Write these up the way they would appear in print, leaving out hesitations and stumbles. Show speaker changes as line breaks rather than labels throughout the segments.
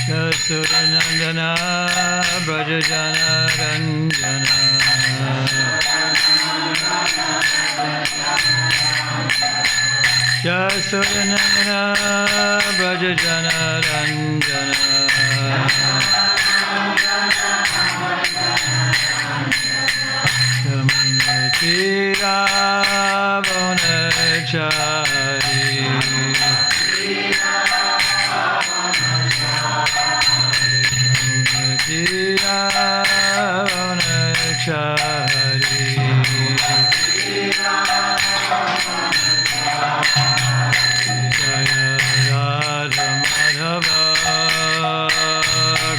Yasuranandana Brajajana Ranjana Yasuranandana Brajajana Ranjana Yamunatira Vanachari Yamunatira Vanachari Jaya Radha Madhava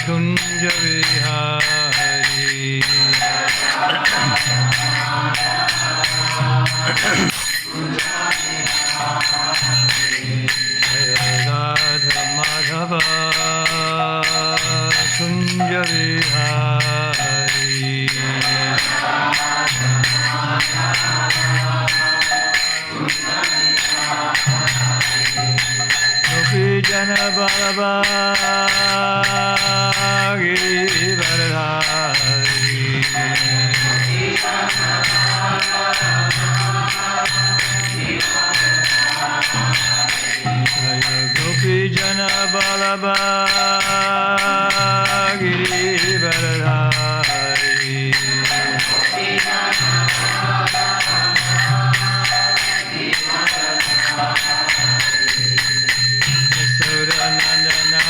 Kunja Vihari Jaya Radha Madhava Kunja Vihari Gopi Jana Balaba Giri Varadhari Jaya Gopi Jana Balaba Giri Varadhari Yasuranandana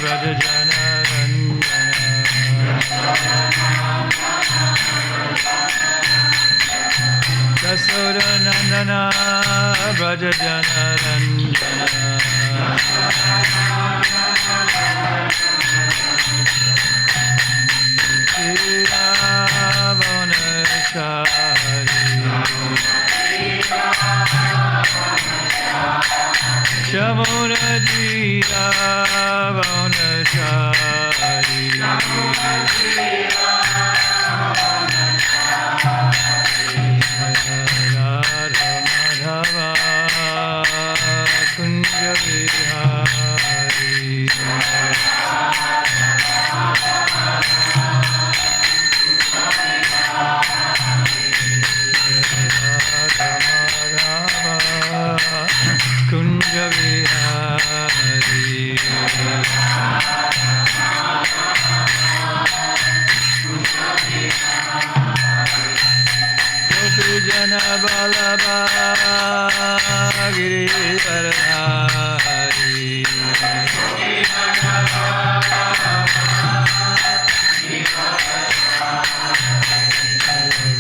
Brajajana Ranjana Yasuranandana Brajajana Ranjana Vanachari Yamunatira Vanachari Radha Madhava Kunja Vihari Radha Madhava Kunja Vihari Gopi Jana Balaba Giri Varadhari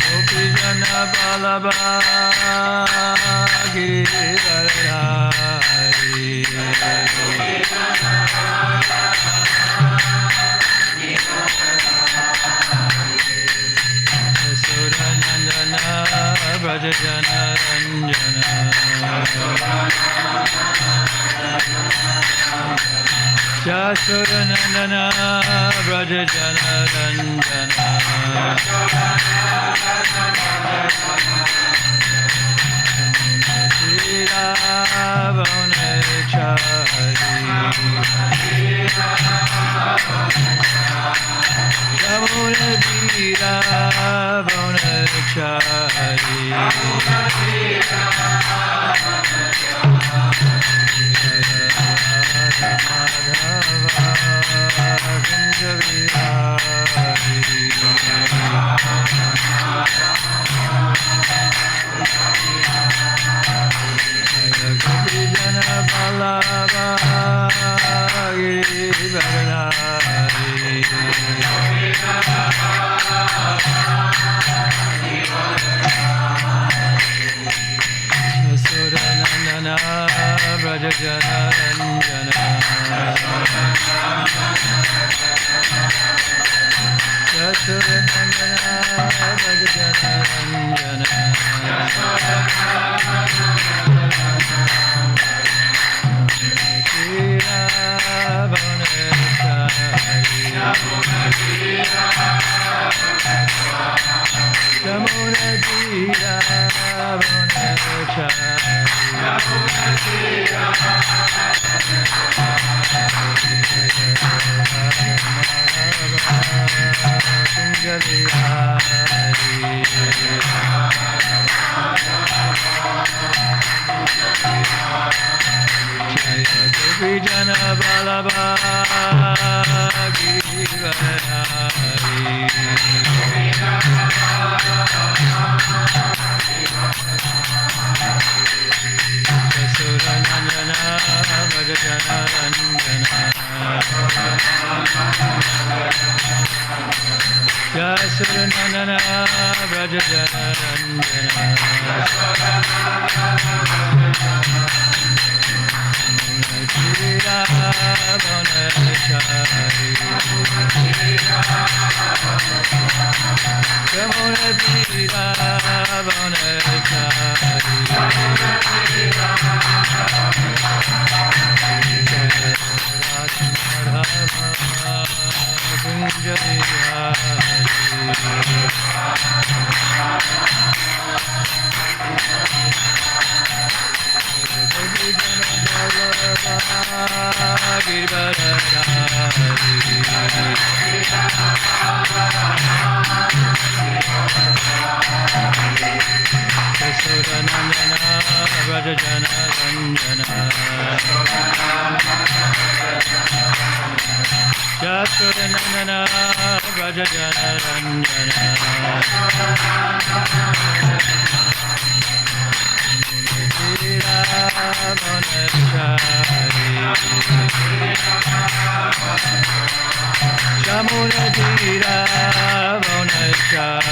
Gopi Jana Balaba Giri Varadhari Yasuranandana Brajajana Ranjana Yasuranandana Brajajana Ranjana Yamunatira Vanachari Yamunatira Vanachari Radha Madhava Kunja Vihari Jaya Gopi Jana Balaba Giri Varadhari Yasuranandana Brajajana Ranjana Yasuranandana Brajajana Ranjana Yamuna Yasuranandana Vrajajanarandana Munachira Vanachari Yamunachira Yasuranandana Vrajajanarandana Munachira Vanachari Shamunachira Vanachari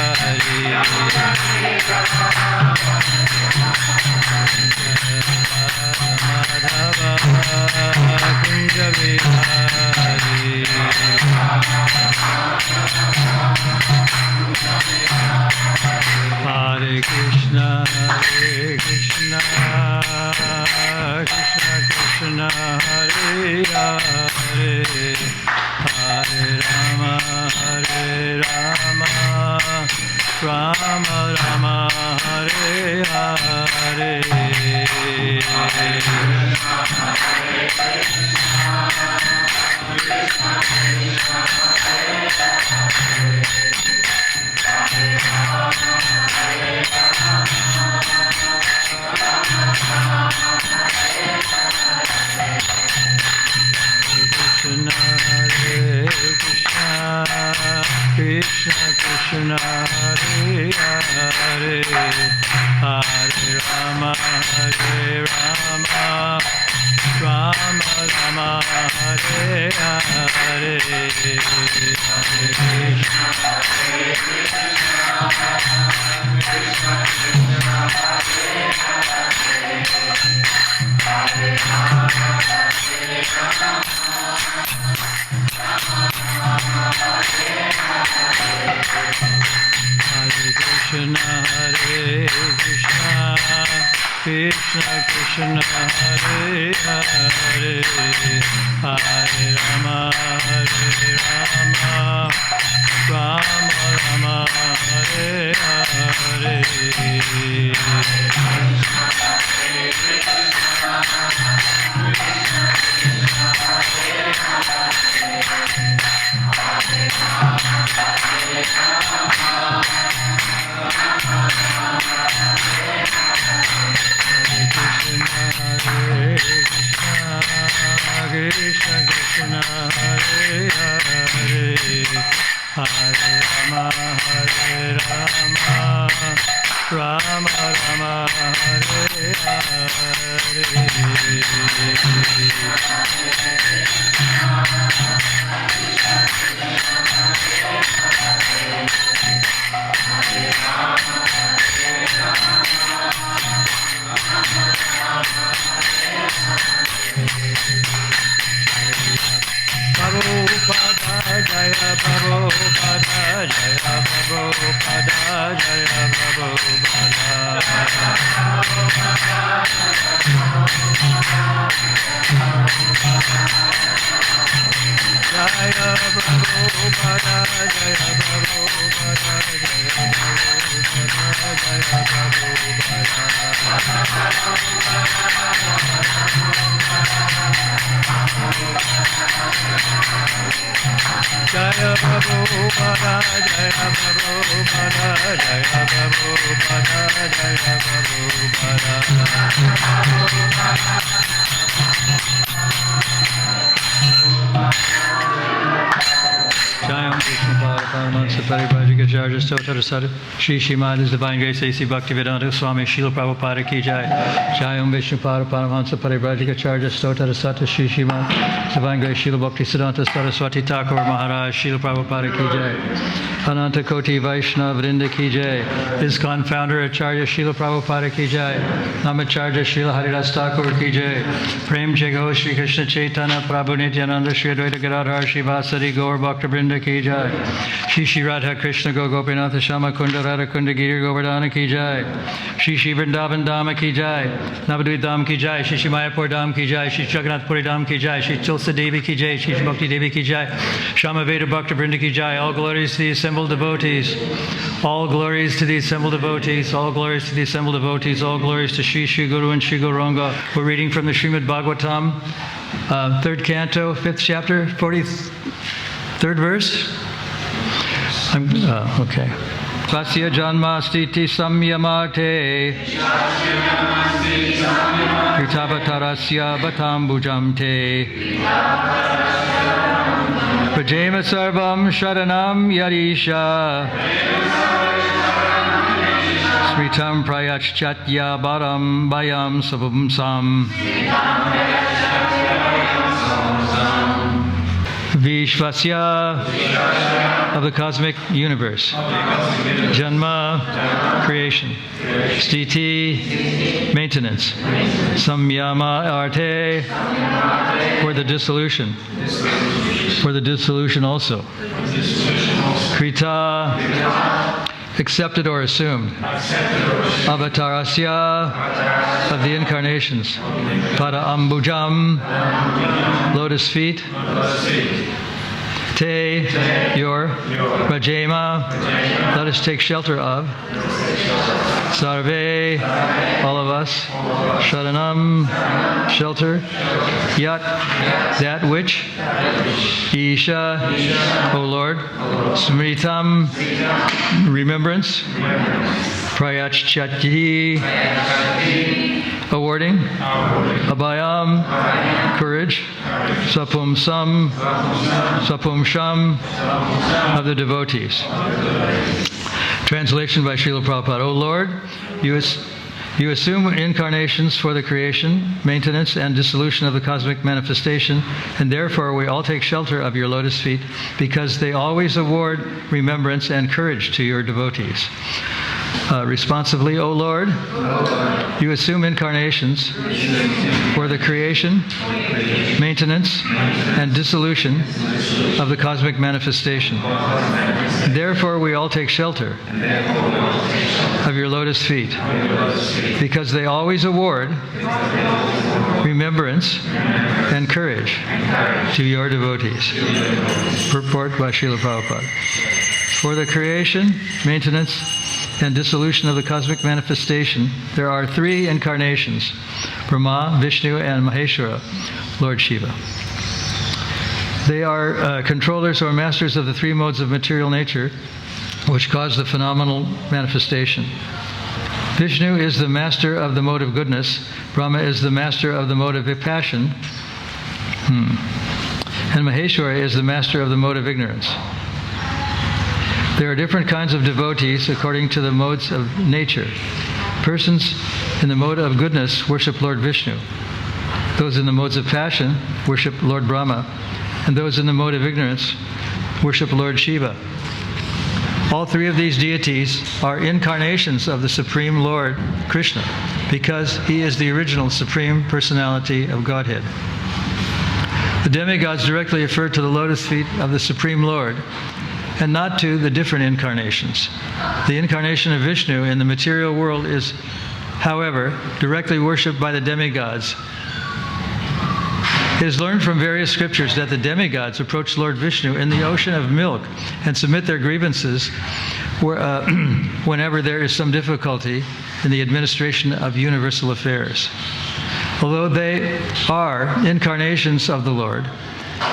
Madhava Kunjavihari Hare Krishna, Krishna Krishna, Hare Hare, Hare Rama, Rama Rama, Hare Hare. Krishna Krishna, Hare Hare, Hare Rama, Rama Rama, Hare Hare, Hare Krishna, Hare Krishna, Krishna Krishna, Hare Hare, Hare Rama, Rama Rama, Hare Hare. Krishna Krishna, Hare Hare, Hare Rama, Rama Rama, Hare Hare. Prabhupada Jaya Prabhupada Jaya Prabhupada Jaya Prabhupada Jaya Prabhupada Jaya Prabhupada Jaya Jaya Prabhupada, Jaya Prabhupada, Jaya Prabhupada, Jaya Prabhupada. Jayam Vishnu Paramaramahansa Parivrajikacharya Stotarasada Shri Srimad His Divine Grace A.C. Bhaktivedanta Swami Srila Prabhupada Ki Jai Jai Om Vishnu Pada Paramahansa Parivrajikacharya Stotarasada Shri Srimad His Divine Grace Srila Bhaktisiddhanta Saraswati Thakur Maharaj Srila Prabhupada Ki Jai Ananta Koti Vaishnava Vrinda Ki Jai ISKCON Founder Acharya Srila Prabhupada Ki Jai Namacharya Srila Haridas Thakur Ki Jai Prem Jago Shri Krishna Chaitanya Prabhu Nityananda Shri Advaita Gadadhar Shivasari Gaur Bhakta Vrinda Ki Jai Shri Shri Radha Krishna Go Gopinath Shama Kunda Radha Kunda Giri Govardhana Ki Jai Shri Shri Vrindavan Dhama Ki Jai Navadvip Dham Ki Jai Shri Shri Mayapur Dham Ki Jai Shri Jagannath Puri Dham Ki Jai Shri Tulsa Devi Ki Jai Shri Shri Bhakti Devi Ki Jai Shama Veda Bhakta Vrinda Ki Jai. All glories to the assembled devotees. All glories to the assembled devotees. All glories to the assembled devotees. All glories to Shri Shri Guru and Shri Gauranga. We're reading from the Srimad Bhagavatam, 3rd canto, 5th chapter, 43rd verse. Okay. Vasya janma stiti samyamate Kritavatarasya batambujam te Prajema sarvam sharanam yarisha Sritam prayachchatya baram bayam savumsam Vishvasya of the cosmic universe. Janma, creation. Sthiti, maintenance. Samyama arte, for the dissolution. For the dissolution also. Krita, accepted or assumed. Avatarasya, of the incarnations. Pada ambujam, lotus feet. Te, your. Rajema, let us take shelter of. Sarve, all of us. Sharanam, shelter. Yat, that which. Isha, O Lord. Smritam, remembrance. Prayachchati, awarding. Abhayam, courage. Sapum Sam, Sapum Sham, of the devotees. Translation by Srila Prabhupada. O Lord, you assume incarnations for the creation, maintenance, and dissolution of the cosmic manifestation, and therefore we all take shelter of your lotus feet, because they always award remembrance and courage to your devotees. Responsively, O Lord, you assume incarnations for the creation, maintenance, and dissolution of the cosmic manifestation. Therefore, we all take shelter of your lotus feet, because they always award remembrance and courage to your devotees. Purport by Srila Prabhupada. For the creation, maintenance, and dissolution of the cosmic manifestation, there are 3 incarnations: Brahma, Vishnu, and Maheshwara, Lord Shiva. They are controllers or masters of the 3 modes of material nature, which cause the phenomenal manifestation. Vishnu is the master of the mode of goodness. Brahma is the master of the mode of passion. And Maheshwara is the master of the mode of ignorance. There are different kinds of devotees according to the modes of nature. Persons in the mode of goodness worship Lord Vishnu. Those in the modes of passion worship Lord Brahma. And those in the mode of ignorance worship Lord Shiva. All 3 of these deities are incarnations of the Supreme Lord Krishna, because he is the original Supreme Personality of Godhead. The demigods directly refer to the lotus feet of the Supreme Lord, and not to the different incarnations. The incarnation of Vishnu in the material world is, however, directly worshipped by the demigods. It is learned from various scriptures that the demigods approach Lord Vishnu in the ocean of milk and submit their grievances whenever there is some difficulty in the administration of universal affairs. Although they are incarnations of the Lord,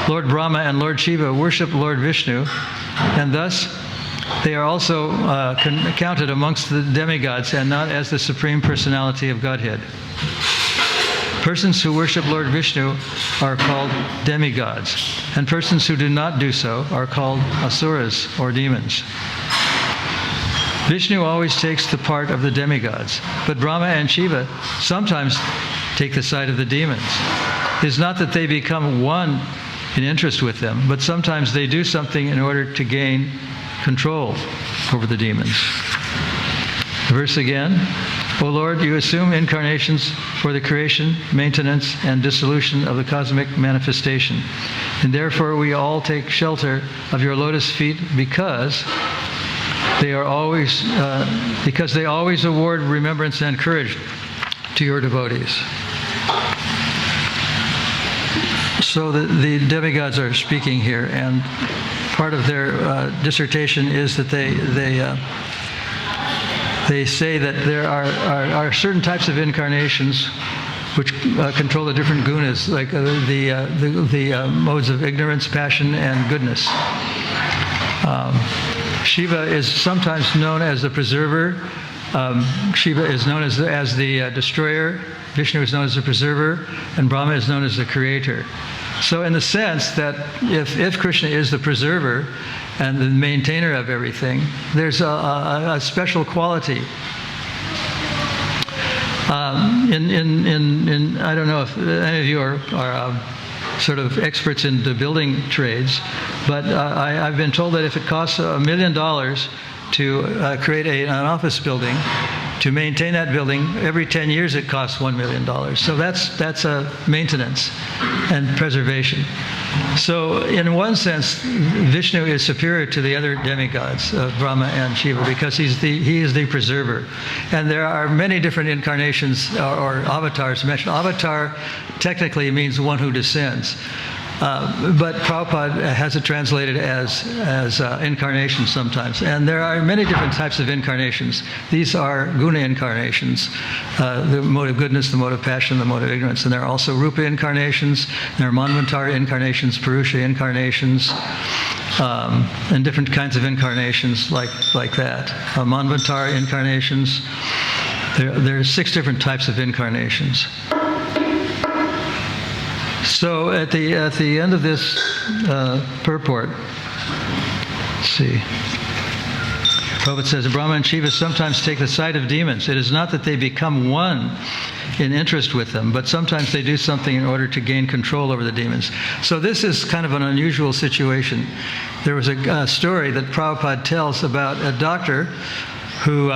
Lord Brahma and Lord Shiva worship Lord Vishnu, and thus they are also counted amongst the demigods and not as the Supreme Personality of Godhead. Persons who worship Lord Vishnu are called demigods, and persons who do not do so are called asuras, or demons. Vishnu always takes the part of the demigods, but Brahma and Shiva sometimes take the side of the demons. It is not that they become one in interest with them, but sometimes they do something in order to gain control over the demons. The verse again. O Lord, you assume incarnations for the creation, maintenance, and dissolution of the cosmic manifestation. And therefore we all take shelter of your lotus feet because they always award remembrance and courage to your devotees. So the demigods are speaking here, and part of their dissertation is that they say that there are certain types of incarnations which control the different gunas, like the modes of ignorance, passion, and goodness. Shiva is sometimes known as the preserver. Shiva is known as the destroyer. Vishnu is known as the preserver, and Brahma is known as the creator. So in the sense that if Krishna is the preserver and the maintainer of everything, there's a special quality. I don't know if any of you are sort of experts in the building trades, but I've been told that if it costs $1 million to create an office building, to maintain that building, every 10 years it costs $1 million. So that's a maintenance and preservation. So in one sense, Vishnu is superior to the other demigods, Brahma and Shiva, because he is the preserver. And there are many different incarnations or avatars mentioned. Avatar technically means one who descends. But Prabhupada has it translated as incarnation sometimes. And there are many different types of incarnations. These are guna incarnations, the mode of goodness, the mode of passion, the mode of ignorance. And there are also rupa incarnations, there are manvantara incarnations, purusha incarnations, and different kinds of incarnations like that. Manvantara incarnations, there are 6 different types of incarnations. So at the end of this purport, let's see. Prabhupada says, Brahma and Shiva sometimes take the side of demons. It is not that they become one in interest with them, but sometimes they do something in order to gain control over the demons. So this is kind of an unusual situation. There was a story that Prabhupada tells about a doctor who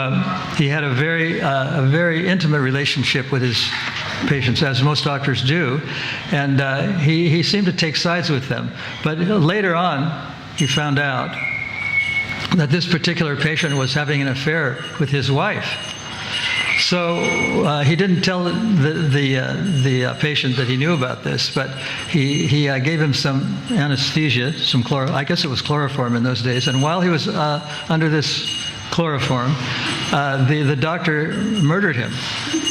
he had a very intimate relationship with his patients, as most doctors do, and he seemed to take sides with them. But later on, he found out that this particular patient was having an affair with his wife. So he didn't tell the patient that he knew about this, but he gave him some anesthesia, I guess it was chloroform in those days, and while he was under this chloroform, the doctor murdered him.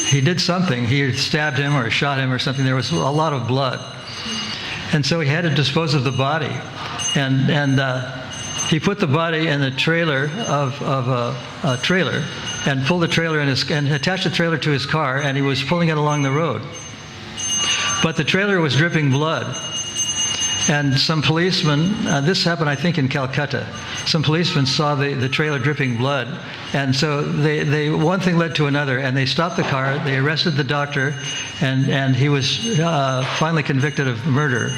He did something. He stabbed him or shot him or something. There was a lot of blood. And so he had to dispose of the body. And he put the body in the trailer of a trailer and pulled the trailer and attached the trailer to his car, and he was pulling it along the road. But the trailer was dripping blood. And some policemen, this happened I think in Calcutta, some policemen saw the trailer dripping blood, and so one thing led to another, and they stopped the car, they arrested the doctor, and he was finally convicted of murder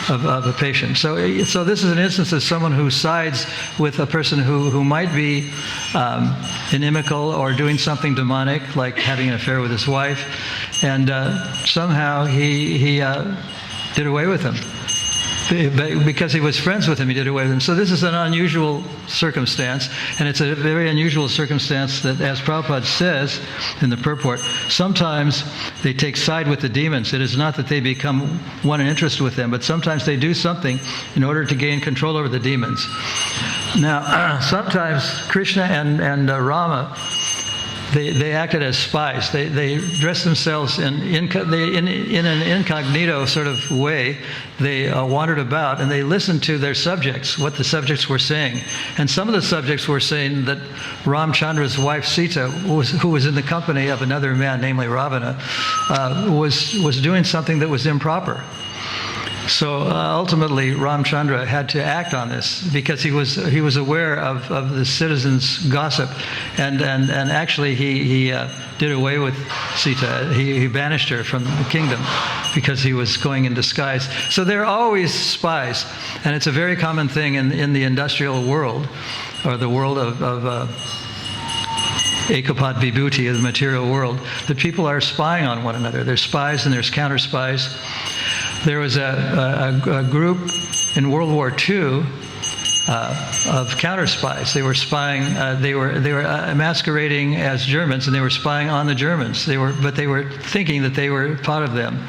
of a patient. So this is an instance of someone who sides with a person who might be inimical or doing something demonic, like having an affair with his wife, and somehow he did away with him. Because he was friends with him, he did away with him. So this is an unusual circumstance, and it's a very unusual circumstance that, as Prabhupada says in the purport, sometimes they take side with the demons. It is not that they become one in interest with them, but sometimes they do something in order to gain control over the demons. Now, sometimes Krishna and Rama they acted as spies. They dressed themselves in an incognito sort of way. They wandered about and they listened to their subjects, what the subjects were saying. And some of the subjects were saying that Ramchandra's wife Sita, who was in the company of another man, namely Ravana, was doing something that was improper. So ultimately, Ramchandra had to act on this because he was aware of the citizens' gossip, and actually he did away with Sita. He banished her from the kingdom because he was going in disguise. So they're always spies, and it's a very common thing in the industrial world, or the world of Ekapad Vibhuti, the material world, that people are spying on one another. There's spies and there's counter spies. There was a group in World War II of counter spies. They were spying. They were masquerading as Germans, and they were spying on the Germans. But they were thinking that they were part of them.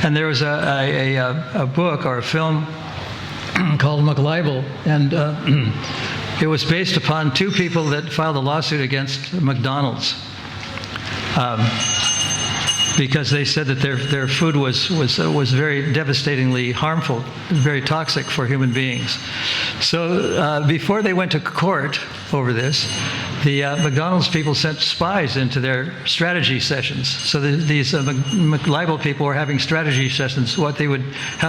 And there was a book or a film called McLibel, and it was based upon two people that filed a lawsuit against McDonald's. Because they said that their food was very devastatingly harmful, very toxic for human beings. So before they went to court over this, the McDonald's people sent spies into their strategy sessions. So these McLibel people were having strategy sessions, how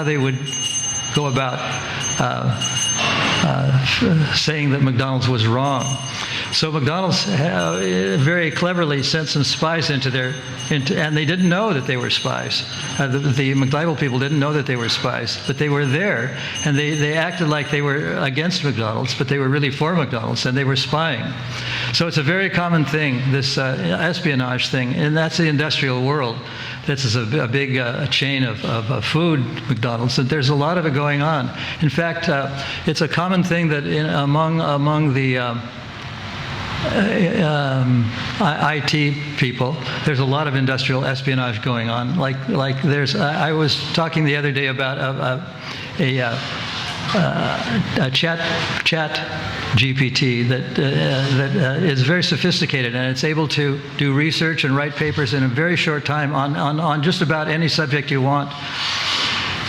they would go about saying that McDonald's was wrong. So McDonald's very cleverly sent some spies and they didn't know that they were spies. The McLibel people didn't know that they were spies, but they were there, and they acted like they were against McDonald's, but they were really for McDonald's, and they were spying. So it's a very common thing, this espionage thing, and that's the industrial world. This is a big chain of food, McDonald's, and there's a lot of it going on. In fact, it's a common thing that among the IT people, there's a lot of industrial espionage going on. Like there's, I was talking the other day about a chat GPT that is very sophisticated, and it's able to do research and write papers in a very short time on just about any subject you want.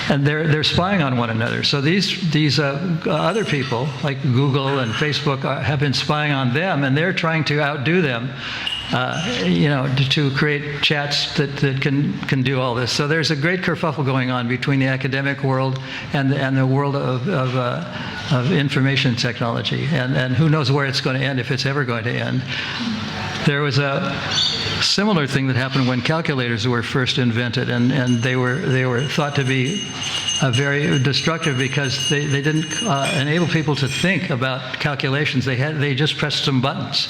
And they're spying on one another. So these other people, like Google and Facebook, have been spying on them, and they're trying to outdo them, to create chats that can do all this. So there's a great kerfuffle going on between the academic world and the world of information technology, and who knows where it's going to end, if it's ever going to end. There was a similar thing that happened when calculators were first invented, and they were thought to be very destructive because they didn't enable people to think about calculations. They just pressed some buttons.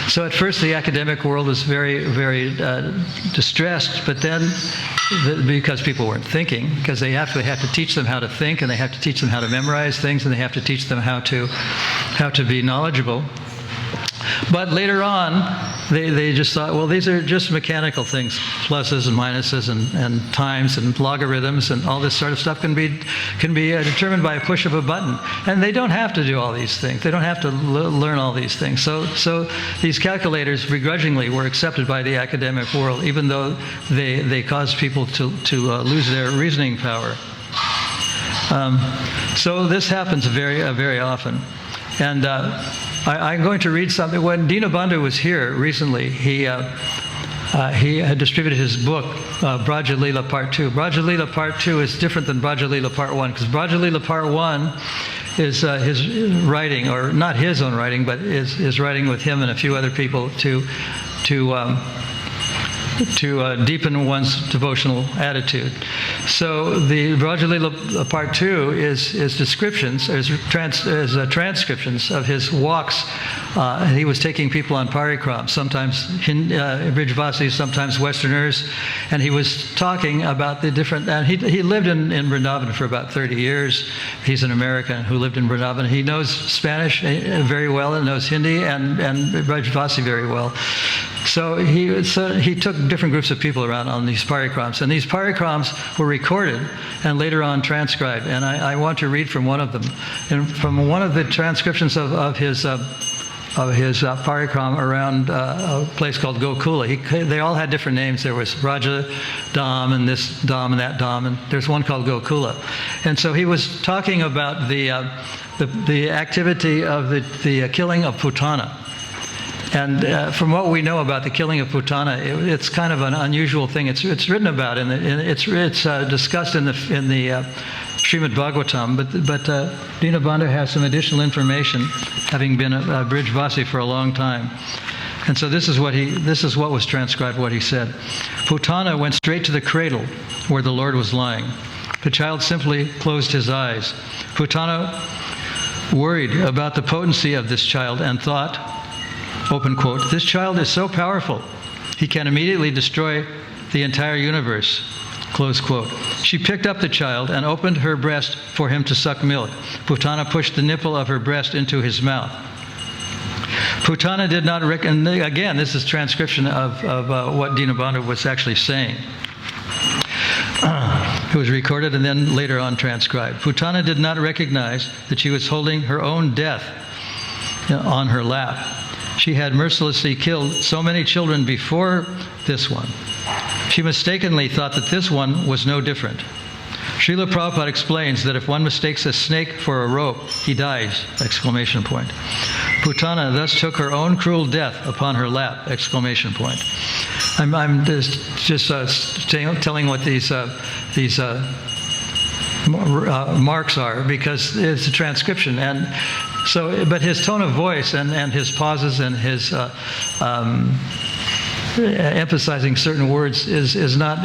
So at first the academic world was very, very distressed, but then because people weren't thinking, because they have to teach them how to think, and they have to teach them how to memorize things, and they have to teach them how to be knowledgeable. But later on, they just thought, well, these are just mechanical things. Pluses and minuses and times and logarithms and all this sort of stuff can be determined by a push of a button. And they don't have to do all these things. They don't have to learn all these things. So these calculators begrudgingly were accepted by the academic world, even though they caused people to lose their reasoning power. So this happens very often. And I'm going to read something. When Dinabandhu was here recently, he had distributed his book, Brajalila Part 2. Brajalila Part 2 is different than Brajalila Part 1, because Brajalila Part 1 is his writing, or not his own writing, but is writing with him and a few other people to deepen one's devotional attitude. So the Brajalila Part 2 is descriptions, transcriptions of his walks. He was taking people on parikram, sometimes Brijvasis, sometimes Westerners, and he was talking about the different, and he lived in Vrindavan for about 30 years. He's an American who lived in Vrindavan. He knows Spanish very well and knows Hindi and Brijvasi very well. So he took different groups of people around on these parikrams, and these parikrams were recorded and later on transcribed. And I want to read from one of them. And from one of the transcriptions of his parikram around a place called Gokula. They all had different names. There was Raja Dham and this Dham and that Dham, and there's one called Gokula. And so he was talking about the activity of the killing of Putana. And from what we know about the killing of Putana, it's kind of an unusual thing. It's written about, it's discussed in the Srimad Bhagavatam, but Dinabandhu has some additional information, having been a Brijvasi for a long time. And so this is what was transcribed, what he said. Putana went straight to the cradle where the Lord was lying. The child simply closed his eyes. Putana worried about the potency of this child and thought, open quote, "This child is so powerful, he can immediately destroy the entire universe," close quote. She picked up the child and opened her breast for him to suck milk. Putana pushed the nipple of her breast into his mouth. Putana did not reckon, again, this is transcription of what Dinabandhu was actually saying. It was recorded and then later on transcribed. Putana did not recognize that she was holding her own death on her lap. She had mercilessly killed so many children before this one. She mistakenly thought that this one was no different. Srila Prabhupada explains that if one mistakes a snake for a rope, he dies! Exclamation point. Putana thus took her own cruel death upon her lap! Exclamation point. I'm just telling what these marks are, because it's a transcription, and so. But his tone of voice and his pauses and his emphasizing certain words is not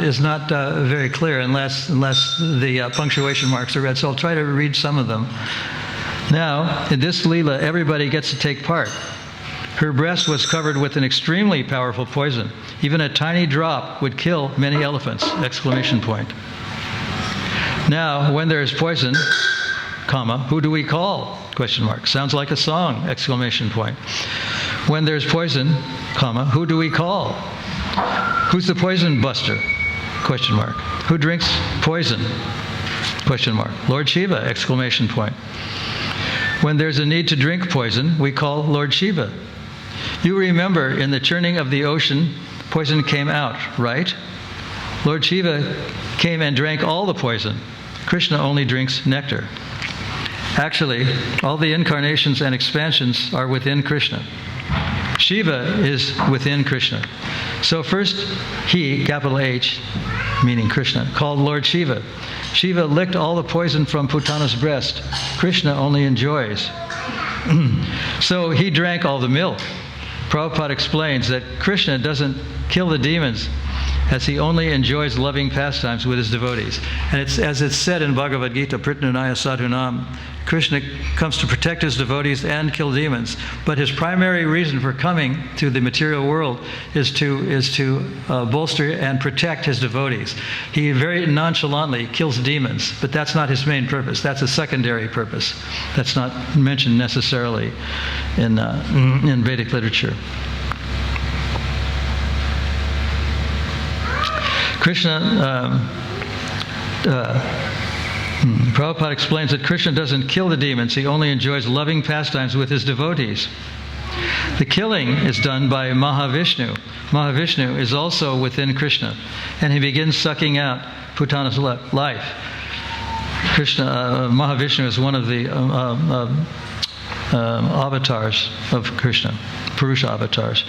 very clear unless the punctuation marks are read. So I'll try to read some of them. Now, in this Leela, everybody gets to take part. Her breast was covered with an extremely powerful poison. Even a tiny drop would kill many elephants! Exclamation point. Now, when there is poison, comma, who do we call? Question mark. Sounds like a song! Exclamation point. When there's poison, comma, who do we call? Who's the poison buster? Question mark. Who drinks poison? Question mark. Lord Shiva! Exclamation point. When there's a need to drink poison, we call Lord Shiva. You remember in the churning of the ocean, poison came out, right? Lord Shiva came and drank all the poison. Krishna only drinks nectar. Actually, all the incarnations and expansions are within Krishna. Shiva is within Krishna. So first he, capital H, meaning Krishna, called Lord Shiva. Shiva licked all the poison from Putana's breast. Krishna only enjoys. So he drank all the milk. Prabhupada explains that Krishna doesn't kill the demons, as he only enjoys loving pastimes with his devotees. And as it's said in Bhagavad Gita, Pritnanaya Sadhunam, Krishna comes to protect his devotees and kill demons. But his primary reason for coming to the material world is to bolster and protect his devotees. He very nonchalantly kills demons, but that's not his main purpose. That's a secondary purpose. That's not mentioned necessarily in Vedic literature. Prabhupada explains that Krishna doesn't kill the demons, he only enjoys loving pastimes with his devotees. The killing is done by Mahavishnu. Mahavishnu is also within Krishna, and he begins sucking out Putana's life. Mahavishnu is one of the avatars of Krishna, Purusha avatars.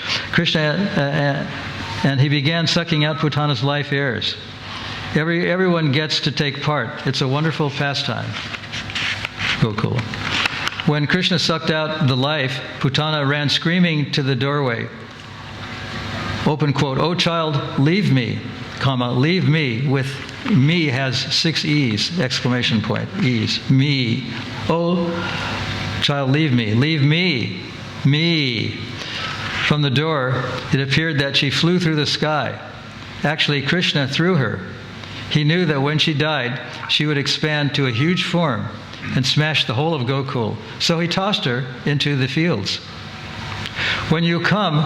And he began sucking out Putana's life heirs. Everyone gets to take part. It's a wonderful pastime. Gokula. When Krishna sucked out the life, Putana ran screaming to the doorway. Open quote, "Oh child, leave me, comma, leave me," with me has 6 E's, exclamation point, E's, me. "Oh child, leave me, me." From the door, it appeared that she flew through the sky. Actually, Krishna threw her. He knew that when she died, she would expand to a huge form and smash the whole of Gokul. So he tossed her into the fields. When you come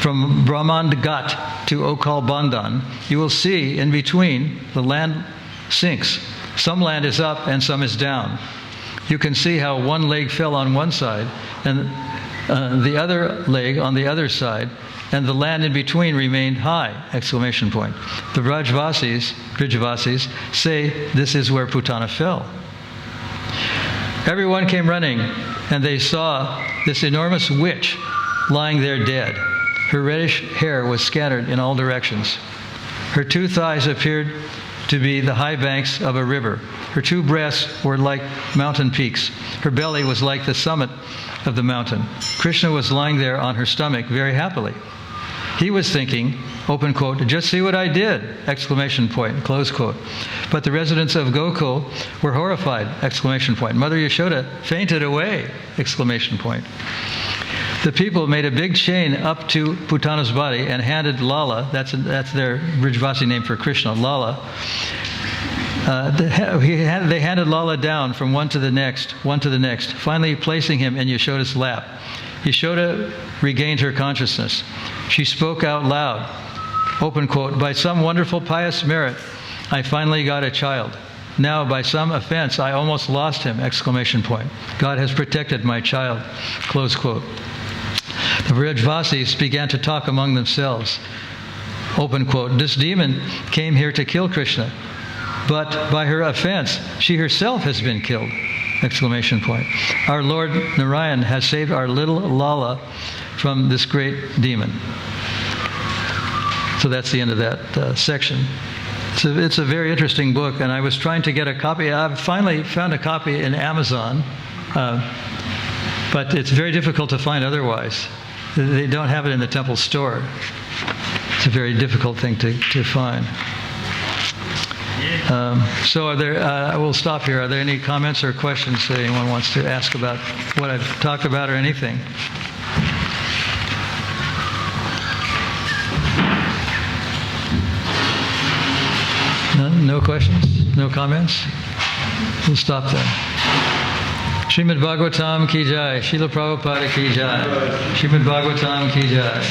from Brahmand Ghat to Okal Bandhan, you will see in between the land sinks. Some land is up and some is down. You can see how one leg fell on one side and the other leg on the other side, and the land in between remained high! Exclamation point. The Brajavasis say this is where Putana fell. Everyone came running, and they saw this enormous witch lying there dead. Her reddish hair was scattered in all directions. Her 2 thighs appeared to be the high banks of a river. Her 2 breasts were like mountain peaks. Her belly was like the summit of the mountain. Krishna was lying there on her stomach very happily. He was thinking, open quote, "Just see what I did!" Exclamation point, close quote. But the residents of Gokul were horrified! Exclamation point. Mother Yashoda fainted away! Exclamation point. The people made a big chain up to Putana's body and handed Lala, that's their Brijavasi name for Krishna, Lala. They handed Lala down from one to the next, finally placing him in Yashoda's lap. Yashoda regained her consciousness. She spoke out loud, open quote, "By some wonderful pious merit, I finally got a child. Now, by some offense, I almost lost him!" Exclamation point. God has protected my child. Close quote. The Brajavasis began to talk among themselves. Open quote. "This demon came here to kill Krishna, but by her offense, she herself has been killed!" Exclamation point. Our Lord Narayan has saved our little Lala from this great demon. So that's the end of that section. So it's a very interesting book, and I was trying to get a copy. I've finally found a copy in Amazon, but it's very difficult to find otherwise. They don't have it in the temple store. It's a very difficult thing to find. So I will stop here. Are there any comments or questions that anyone wants to ask about what I've talked about or anything? None? No questions? No comments? We'll stop there. Srimad Bhagavatam ki jai. Srila Prabhupada ki jai. Srimad Bhagavatam ki jai.